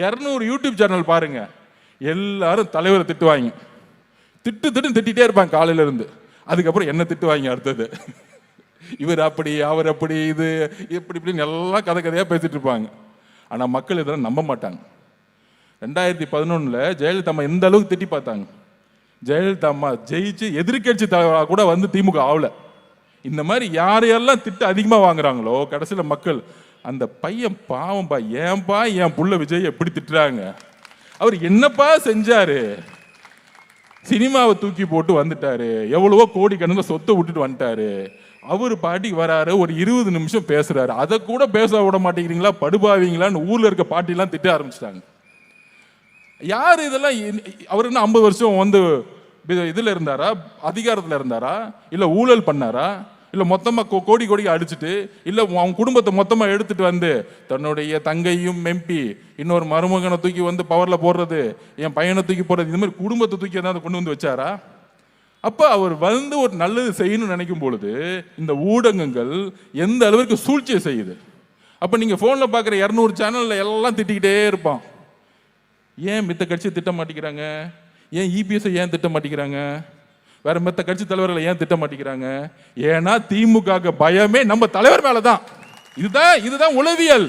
200 YouTube channel பாருங்க, எல்லாரும் தலைவரை திட்டுவாங்க, திட்டிகிட்டே இருப்பாங்க காலையில இருந்து. அதுக்கப்புறம் என்ன திட்டுவாங்க அடுத்தது, இவர் அப்படி அவர் அப்படி இது இப்படி இப்படின்னு எல்லாம் கதையாக பேசிட்டு இருப்பாங்க. ஆனால் மக்கள் இதெல்லாம் நம்ப மாட்டாங்க. 2011 ஜெயலலிதா அம்மா எந்த அளவுக்கு திட்டி பார்த்தாங்க. ஜெயலலிதா அம்மா ஜெயிச்சு எதிர்கட்சி தலைவராக கூட வந்து திமுக ஆகல. இந்த மாதிரி யாரையெல்லாம் திட்டு அதிகமாக வாங்குறாங்களோ கடைசியில் மக்கள் அந்த பையன் பாவம்பா, ஏன்பா என் புள்ள விஜய் எப்படி திட்டுறாங்க, அவர் என்னப்பா செஞ்சாரு, சினிமாவை தூக்கி போட்டு வந்துட்டாரு, எவ்வளவோ கோடி கணக்கில் சொத்தை விட்டுட்டு வந்துட்டாரு, அவர் பாட்டிக்கு வராரு, ஒரு 20 நிமிஷம் பேசுறாரு, அதை கூட பேச விட மாட்டேங்கிறீங்களா படுபாவீங்களான்னு ஊர்ல இருக்க பாட்டிலாம் திட்ட ஆரம்பிச்சிட்டாங்க. யார் இதெல்லாம்? அவர் என்ன 50 வருஷம் வந்து இதுல இருந்தாரா, அதிகாரத்தில் இருந்தாரா, இல்ல ஊழல் பண்ணாரா, இல்ல மொத்தமா கோடி கோடி அடிச்சுட்டு, இல்ல அவங்க குடும்பத்தை மொத்தமா எடுத்துட்டு வந்து தன்னுடைய தங்கையும் எம்பி இன்னொரு மருமகனை தூக்கி வந்து பவர்ல போடுறது, என் பையனை தூக்கி போடுறது, இந்த மாதிரி குடும்பத்தை தூக்கி ஏதாவது கொண்டு வந்து வச்சாரா? அப்ப அவர் வந்து ஒரு நல்லது செய்யணும்னு நினைக்கும் பொழுது இந்த ஊடகங்கள் எந்த அளவுக்கு சூழ்ச்சியை செய்யுது. அப்ப நீங்க போன்ல பாக்குற 200 சேனல்ல எல்லாம் திட்டிக்கிட்டே இருப்பான். ஏன் மித்த கட்சி திட்ட மாட்டேங்கிறாங்க? ஏன் இபிஎஸ் ஏன் திட்ட மாட்டேங்கிறாங்க? வேற மத்த கட்சி தலைவர்களை ஏன் திட்ட மாட்டேங்கிறாங்க? ஏன்னா திமுக பயமே நம்ம தலைவர் மேலதான். இதுதான் உளவியல்.